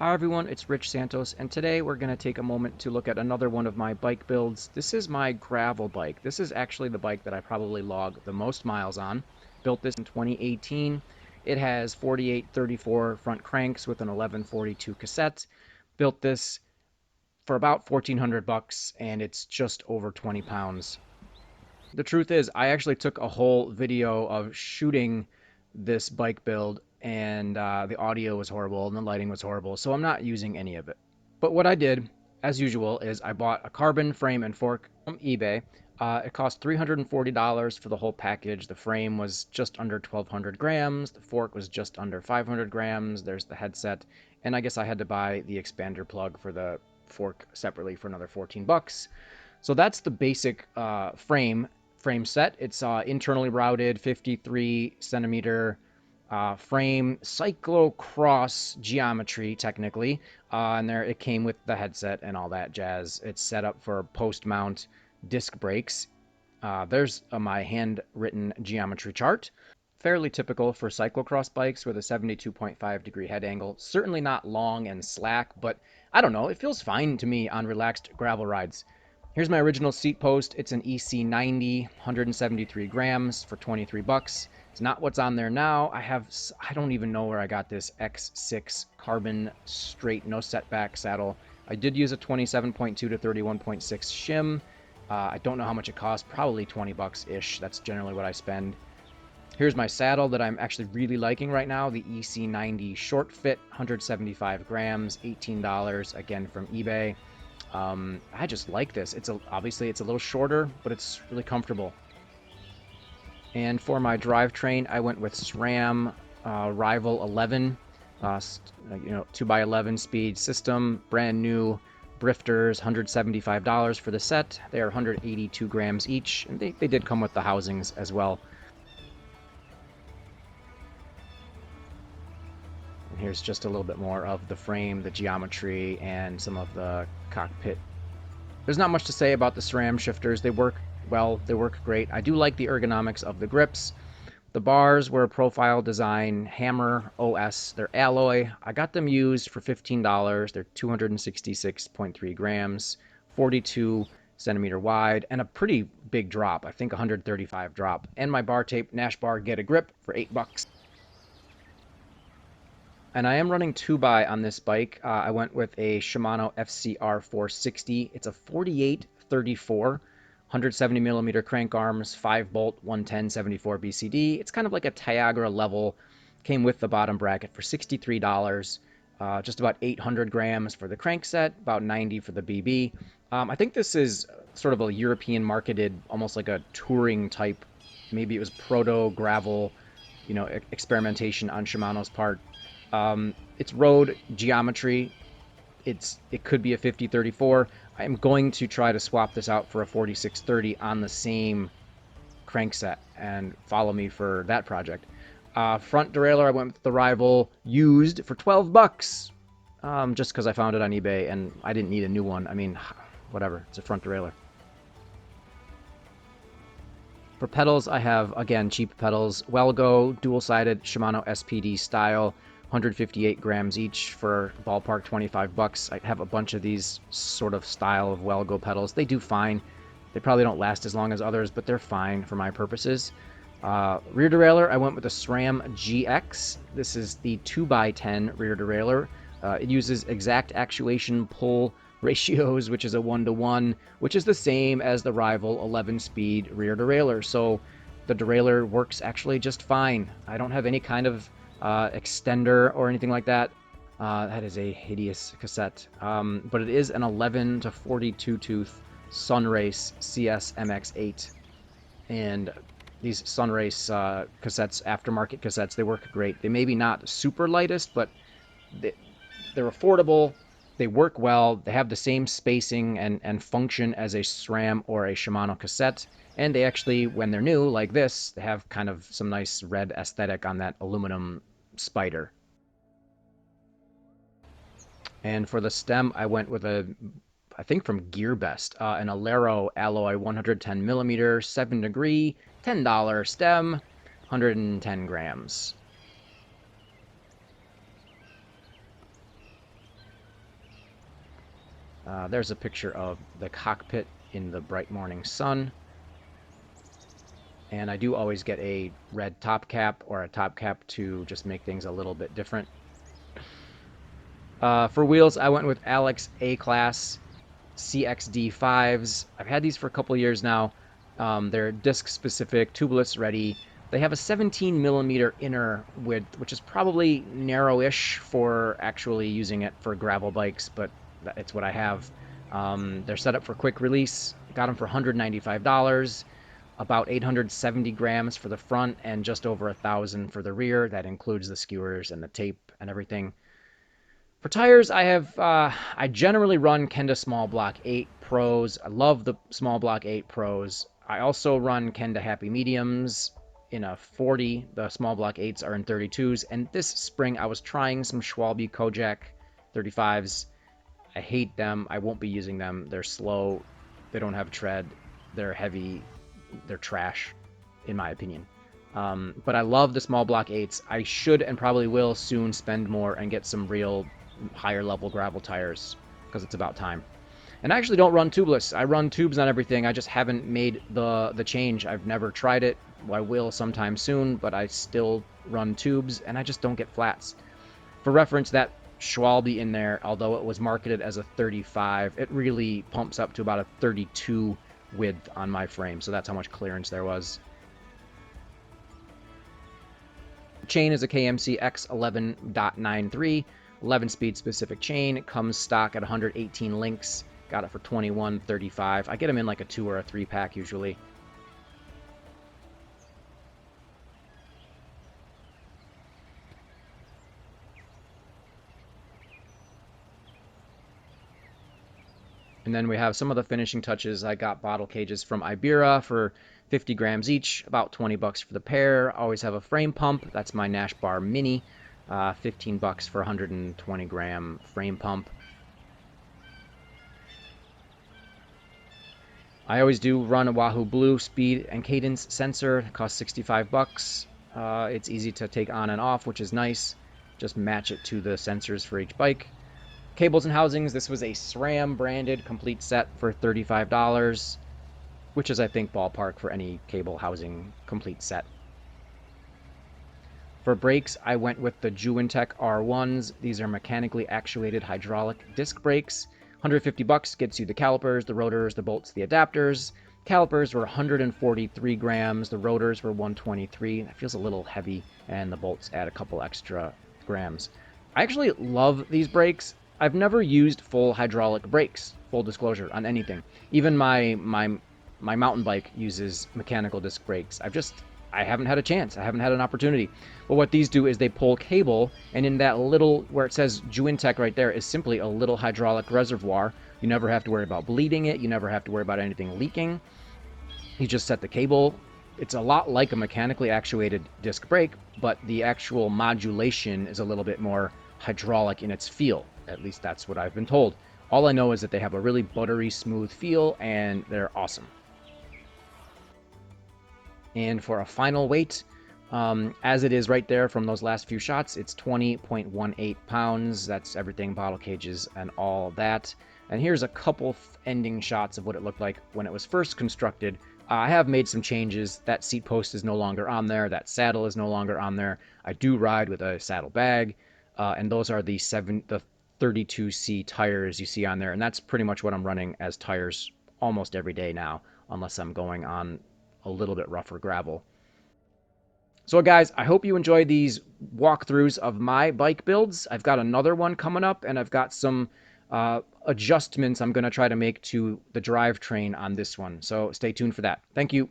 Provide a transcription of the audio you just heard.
Hi everyone, it's Rich Santos, and today we're going to take a moment to look at another one of my bike builds. This is my gravel bike. This is actually the bike that I probably log the most miles on. Built this in 2018. It has 4834 front cranks with an 1142 cassette. Built this for about 1400 bucks, and it's just over 20 pounds. The truth is, I actually took a whole video of shooting this bike build, and the audio was horrible and the lighting was horrible, so I'm not using any of it. But what I did, as usual, is I bought a carbon frame and fork from eBay. It cost $340 for the whole package. The frame was just under 1,200 grams. The fork was just under 500 grams. There's the headset, and I guess I had to buy the expander plug for the fork separately for another 14 bucks. So that's the basic frame set. It's internally routed 53 centimeter frame, cyclocross geometry technically, and there it came with the headset and all that jazz. It's set up for post mount disc brakes. There's my handwritten geometry chart. Fairly typical for cyclocross bikes with a 72.5-degree head angle. Certainly not long and slack, but I don't know, it feels fine to me on relaxed gravel rides. Here's my original seat post. It's an EC90, 173 grams for 23 bucks. It's not what's on there now. I don't even know where I got this X6 carbon straight, no setback saddle. I did use a 27.2 to 31.6 shim. I don't know how much it cost, probably 20 bucks-ish. That's generally what I spend. Here's my saddle that I'm actually really liking right now, the EC90 Short Fit, 175 grams, $18, again from eBay. I just like this. Obviously it's a little shorter, but it's really comfortable. And for my drivetrain, I went with SRAM Rival 11, 2x11 speed system, brand new Brifters, $175 for the set. They are 182 grams each, and they did come with the housings as well. Here's just a little bit more of the frame, the geometry, and some of the cockpit. There's not much to say about the SRAM shifters. They work well, they work great. I do like the ergonomics of the grips. The bars were a profile design Hammer OS. They're alloy. I got them used for $15. They're 266.3 grams, 42 centimeter wide, and a pretty big drop. I think 135 drop. And my bar tape Nash bar Get a Grip for $8. And I am running 2x on this bike. I went with a Shimano FCR 460. It's a 4834, 170 millimeter crank arms, 5 bolt, 110 74 BCD. It's kind of like a Tiagra level. Came with the bottom bracket for $63. Just about 800 grams for the crankset, about 90 for the BB. I think this is sort of a European marketed, almost like a touring type. Maybe it was proto gravel, experimentation on Shimano's part. It's road geometry. It could be a 5034. I'm going to try to swap this out for a 4630 on the same crankset and follow me for that project. Front derailleur, I went with the Rival used for 12 bucks. Just because I found it on eBay and I didn't need a new one. I mean, whatever. It's a front derailleur. For pedals, I have, again, cheap pedals. Wellgo, dual-sided Shimano SPD style. 158 grams each for ballpark 25 bucks. I have a bunch of these sort of style of Wellgo pedals. They do fine. They probably don't last as long as others, but they're fine for my purposes. Rear derailleur, I went with the SRAM GX. This is the 2x10 rear derailleur. It uses exact actuation pull ratios, which is a 1-to-1, which is the same as the Rival 11-speed rear derailleur. So the derailleur works actually just fine. I don't have any kind of extender or anything like that. That is a hideous cassette, but it is an 11 to 42 tooth Sunrace CS MX8, and these Sunrace cassettes, aftermarket cassettes, they work great. They may be not super lightest, but they're affordable. They work well. They have the same spacing and function as a SRAM or a Shimano cassette. And they actually, when they're new, like this, they have kind of some nice red aesthetic on that aluminum spider. And for the stem, I went with I think from GearBest, an Alero alloy 110 millimeter, 7 degree, $10 stem, 110 grams. There's a picture of the cockpit in the bright morning sun. And I do always get a red top cap or a top cap to just make things a little bit different. For wheels, I went with Alex A-Class CXD5s. I've had these for a couple years now. They're disc specific, tubeless ready. They have a 17 millimeter inner width, which is probably narrowish for actually using it for gravel bikes, but it's what I have. They're set up for quick release. Got them for $195, about 870 grams for the front and just over 1,000 for the rear. That includes the skewers and the tape and everything. For tires, I generally run Kenda Small Block 8 Pros. I love the Small Block 8 Pros. I also run Kenda Happy Mediums in a 40. The Small Block 8s are in 32s. And this spring, I was trying some Schwalbe Kojak 35s. I hate them. I won't be using them. They're slow. They don't have tread. They're heavy. They're trash, in my opinion. But I love the Small Block 8s. I should and probably will soon spend more and get some real higher level gravel tires because it's about time. And I actually don't run tubeless. I run tubes on everything. I just haven't made the change. I've never tried it. I will sometime soon, but I still run tubes and I just don't get flats. For reference, that Schwalbe in there, although it was marketed as a 35, it really pumps up to about a 32 width on my frame. So that's how much clearance there was. Chain is a KMC X11.93. 11-speed specific chain. It comes stock at 118 links. Got it for $21.35. I get them in like a 2 or a 3 pack usually. And then we have some of the finishing touches. I got bottle cages from Ibera for 50 grams each, about 20 bucks for the pair. Always have a frame pump. That's my Nash Bar Mini. 15 bucks for 120 gram frame pump. I always do run a Wahoo Blue speed and cadence sensor. It costs 65 bucks. It's easy to take on and off, which is nice. Just match it to the sensors for each bike. Cables and housings. This was a SRAM branded complete set for $35, which is, I think, ballpark for any cable housing complete set. For brakes, I went with the Juwintech R1s. These are mechanically actuated hydraulic disc brakes. 150 bucks gets you the calipers, the rotors, the bolts, the adapters. Calipers were 143 grams. The rotors were 123. That feels a little heavy, and the bolts add a couple extra grams. I actually love these brakes. I've never used full hydraulic brakes, full disclosure, on anything. Even my mountain bike uses mechanical disc brakes. I haven't had a chance. I haven't had an opportunity. But what these do is they pull cable, and in that little, where it says Juwintech right there, is simply a little hydraulic reservoir. You never have to worry about bleeding it. You never have to worry about anything leaking. You just set the cable. It's a lot like a mechanically actuated disc brake, but the actual modulation is a little bit more hydraulic in its feel. At least that's what I've been told. All I know is that they have a really buttery smooth feel, and they're awesome. And for a final weight, as it is right there from those last few shots, it's 20.18 pounds. That's everything, bottle cages and all that. And here's a couple ending shots of what it looked like when it was first constructed. I have made some changes. That seat post is no longer on there. That saddle is no longer on there. I do ride with a saddle bag, and those are the 32C tires you see on there. And that's pretty much what I'm running as tires almost every day now, unless I'm going on a little bit rougher gravel. So guys, I hope you enjoyed these walkthroughs of my bike builds. I've got another one coming up, and I've got some adjustments I'm going to try to make to the drivetrain on this one. So stay tuned for that. Thank you.